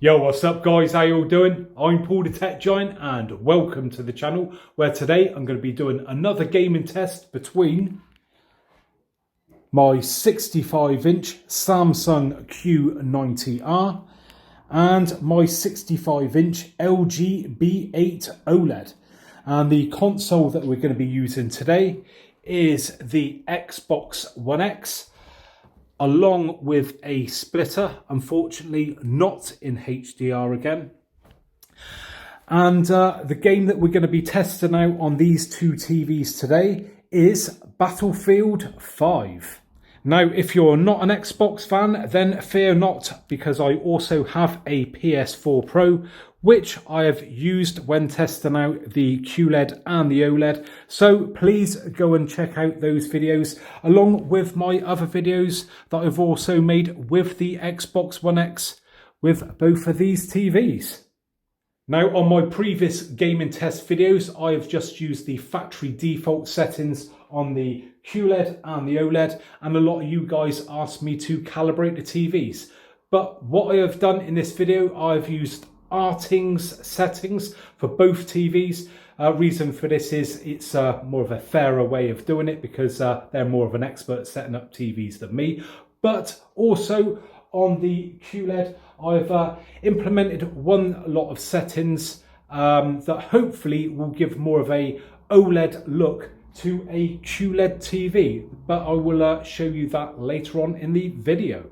Yo, what's up guys, how you all doing? I'm Paul the Tech Giant and welcome to the channel where today I'm going to be doing another gaming test between my 65-inch Samsung Q90r and my 65-inch LG B8 OLED. And the console that we're going to be using today is the Xbox One X, along with a splitter, unfortunately not in HDR again. And the game that we're going to be testing out on these two TVs today is Battlefield 5. Now, if you're not an Xbox fan, then fear not, because I also have a PS4 Pro, which I have used when testing out the QLED and the OLED. So please go and check out those videos, along with my other videos that I've also made with the Xbox One X with both of these TVs. Now, on my previous gaming test videos, I've just used the factory default settings on the QLED and the OLED, and a lot of you guys asked me to calibrate the TVs. But what I have done in this video, I've used RTINGS settings for both TVs. Reason for this is it's more of a fairer way of doing it, because they're more of an expert setting up TVs than me. But also on the QLED, I've implemented one lot of settings that hopefully will give more of a OLED look to a QLED TV, but I will show you that later on in the video.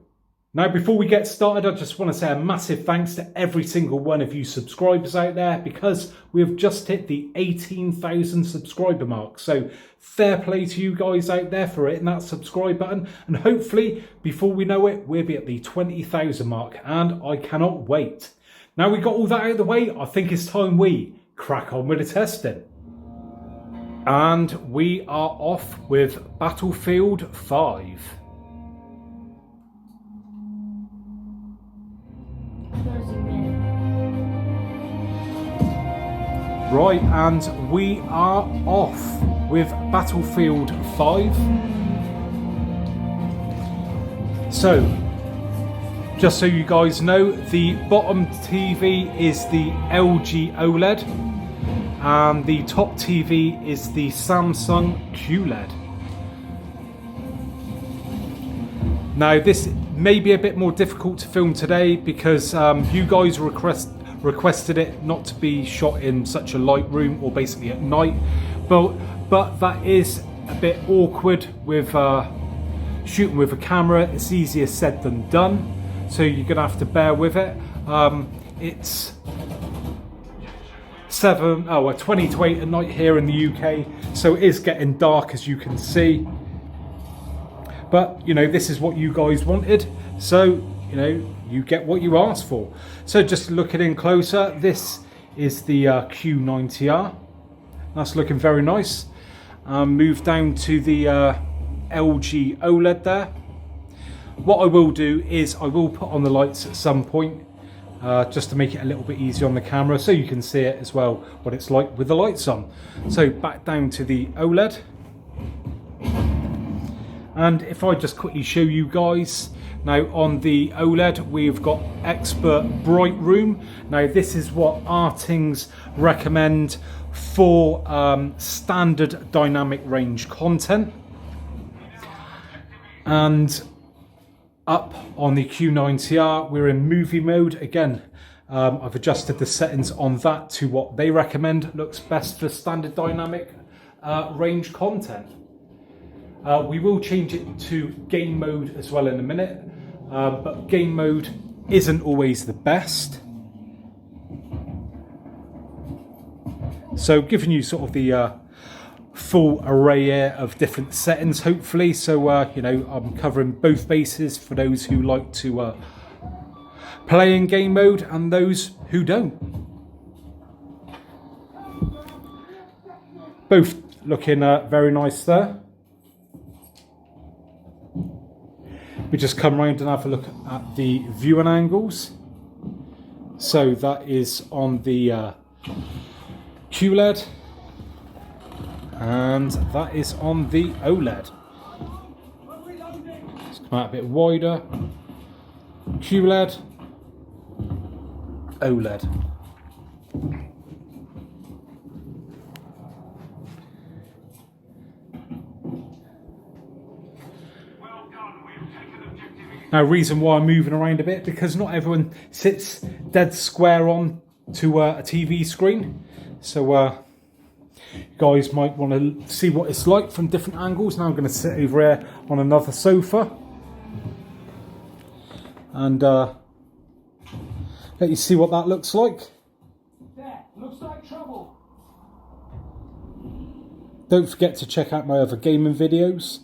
Now, before we get started, I just want to say a massive thanks to every single one of you subscribers out there, because we've just hit the 18,000 subscriber mark. So fair play to you guys out there for hitting that subscribe button. And hopefully, before we know it, we'll be at the 20,000 mark. And I cannot wait. Now we got all that out of the way, I think it's time we crack on with the testing. And we are off with Battlefield 5. Right, and we are off with Battlefield 5. So, just so you guys know, the bottom TV is the LG OLED, and the top TV is the Samsung QLED. Now, this may be a bit more difficult to film today because you guys requested it not to be shot in such a light room, or basically at night, but that is a bit awkward with shooting with a camera. It's easier said than done, so you're gonna have to bear with it. It's 20 to 8 at night here in the UK, so it is getting dark, as you can see. But you know, this is what you guys wanted, so you know, you get what you asked for. So just looking in closer, this is the Q90r. That's looking very nice. Move down to the LG OLED there. What I will do is I will put on the lights at some point, just to make it a little bit easier on the camera, so you can see it as well, what it's like with the lights on. So back down to the OLED. And if I just quickly show you guys, now on the OLED we've got Expert Bright Room. Now this is what RTINGS recommend for standard dynamic range content. And up on the Q90R we're in movie mode again. I've adjusted the settings on that to what they recommend looks best for standard dynamic range content. We will change it to game mode as well in a minute, but game mode isn't always the best. So giving you sort of the full array here of different settings, hopefully. So you know, I'm covering both bases for those who like to play in game mode and those who don't. Both looking very nice there. We just come round and have a look at the viewing angles. So that is on the QLED, and that is on the OLED. Let's come out a bit wider. QLED, OLED. Now, reason why I'm moving around a bit, because not everyone sits dead square on to a TV screen. So you guys might want to see what it's like from different angles. Now I'm going to sit over here on another sofa and let you see what that looks like. There, looks like trouble. Don't forget to check out my other gaming videos.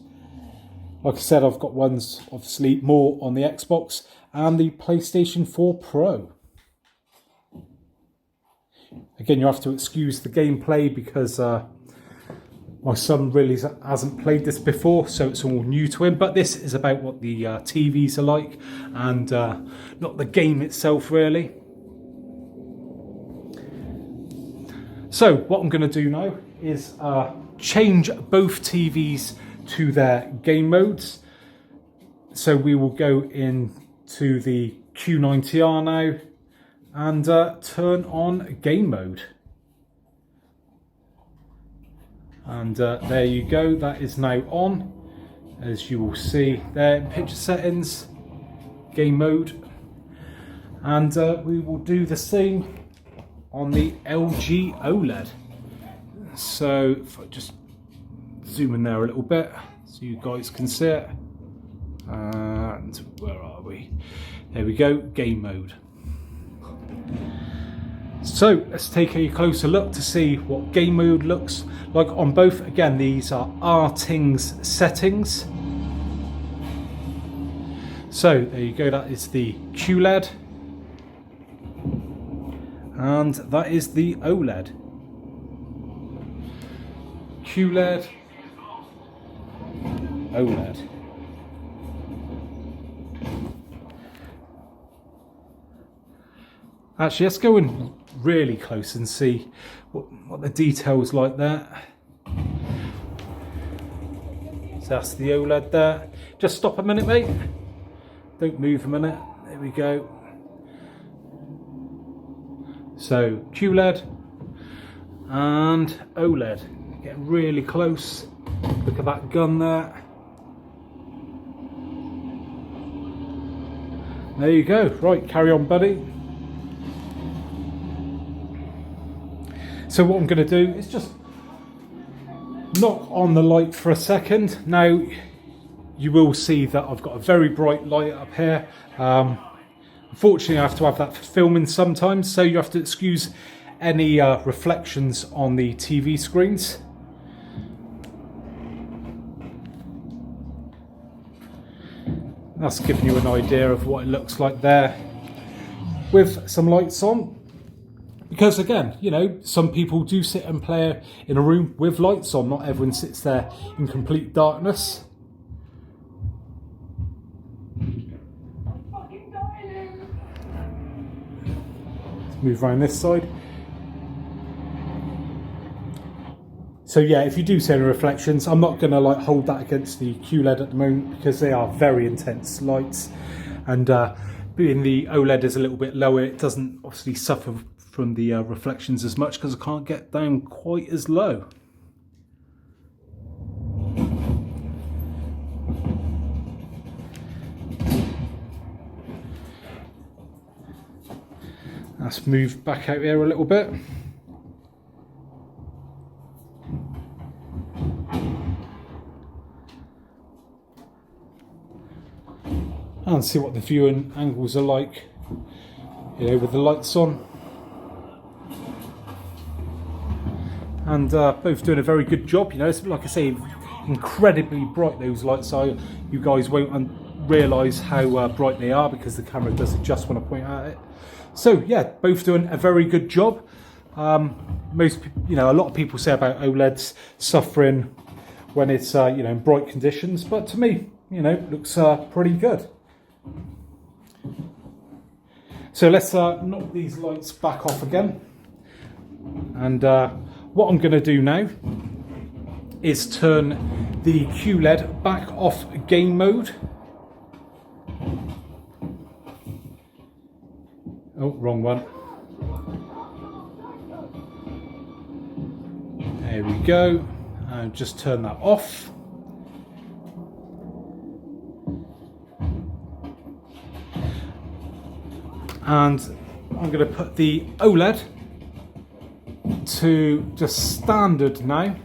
Like I said, I've got ones obviously more on the Xbox and the PlayStation 4 Pro. Again, you have to excuse the gameplay because my son really hasn't played this before, so it's all new to him. But this is about what the TVs are like and not the game itself, really. So what I'm going to do now is change both TVs to their game modes. So we will go into the Q90r now and turn on game mode. And there you go, that is now on. As you will see there in picture settings, game mode. And we will do the same on the LG OLED. So if I just zoom in there a little bit so you guys can see it. And where are we? There we go, game mode. So let's take a closer look to see what game mode looks like on both. Again, these are RTINGS settings. So there you go, that is the QLED and that is the OLED. QLED, OLED. Actually, let's go in really close and see what the details like there. So that's the OLED there. Just stop a minute, mate. Don't move a minute. There we go. So QLED and OLED. Get really close. Look at that gun there. There you go. Right, carry on, buddy. So what I'm going to do is just knock on the light for a second. Now you will see that I've got a very bright light up here. Unfortunately, I have to have that for filming sometimes, so you have to excuse any reflections on the TV screens. That's giving you an idea of what it looks like there with some lights on. Because again, you know, some people do sit and play in a room with lights on. Not everyone sits there in complete darkness. Let's move around this side. So yeah, if you do see any reflections, I'm not going to like hold that against the QLED at the moment because they are very intense lights. And being the OLED is a little bit lower, it doesn't obviously suffer from the reflections as much because I can't get down quite as low. Let's move back out here a little bit. And see what the viewing angles are like, you know, with the lights on. And both doing a very good job, you know. It's, like I say, incredibly bright those lights are. You guys won't realise how bright they are because the camera does it just when I point at it. So yeah, both doing a very good job. Most, you know, a lot of people say about OLEDs suffering when it's you know, in bright conditions, but to me, you know, it looks pretty good. So let's knock these lights back off again. And what I'm going to do now is turn the QLED back off game mode. Oh, wrong one. There we go. And just turn that off. And I'm going to put the OLED to just standard now.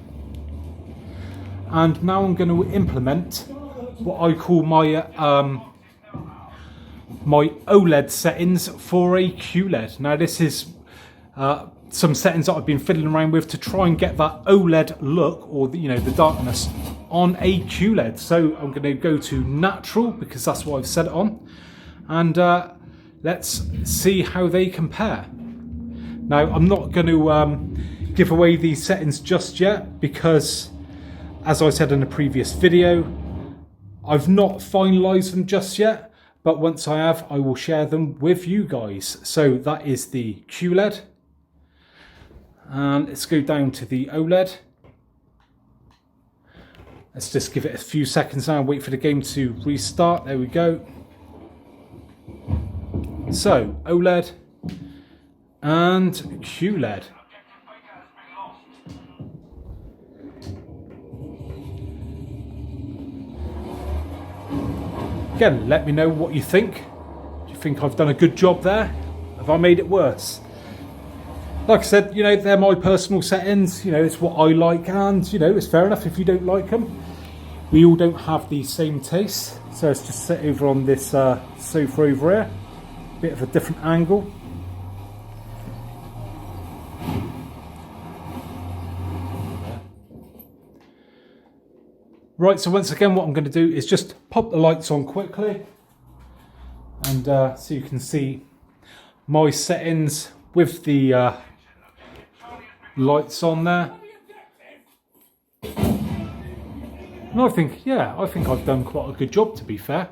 And now I'm going to implement what I call my my OLED settings for a QLED. Now this is some settings that I've been fiddling around with to try and get that OLED look, or the, the darkness on a QLED. So I'm going to go to natural because that's what I've set it on, and let's see how they compare. Now I'm not going to give away these settings just yet because, as I said in a previous video, I've not finalised them just yet. But once I have, I will share them with you guys. So that is the QLED. And let's go down to the OLED. Let's just give it a few seconds now and wait for the game to restart. There we go. So, OLED and QLED. Again, let me know what you think. Do you think I've done a good job there? Have I made it worse? Like I said, they're my personal settings. It's what I like, and it's fair enough if you don't like them. We all don't have the same taste. So let's just sit over on this sofa over here. Bit of a different angle. Right, so once again what I'm going to do is just pop the lights on quickly, and so you can see my settings with the lights on there. And I think I've done quite a good job, to be fair.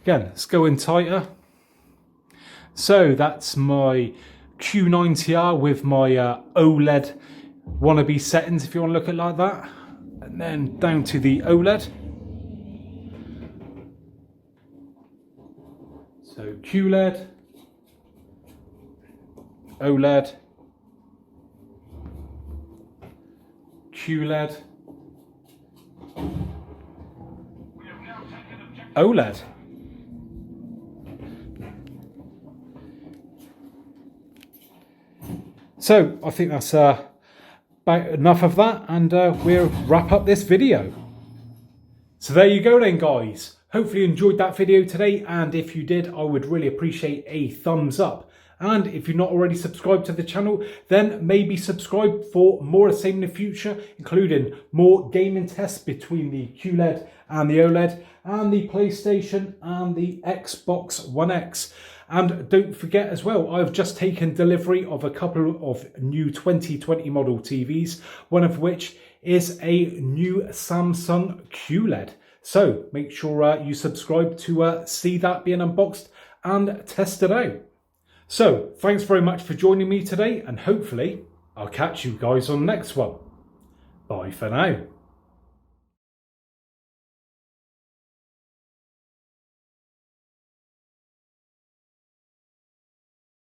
Again, let's go in tighter. So that's my Q90r with my OLED wannabe settings, if you want to look at it like that. And then down to the OLED. So QLED, OLED, QLED, OLED. So I think that's about enough of that, and we'll wrap up this video. So there you go then, guys. Hopefully you enjoyed that video today, and if you did, I would really appreciate a thumbs up. And if you're not already subscribed to the channel, then maybe subscribe for more of the same in the future, including more gaming tests between the QLED and the OLED, and the PlayStation and the Xbox One X. And don't forget as well, I've just taken delivery of a couple of new 2020 model TVs, one of which is a new Samsung QLED. So make sure you subscribe to see that being unboxed and tested out. So thanks very much for joining me today, and hopefully I'll catch you guys on the next one. Bye for now.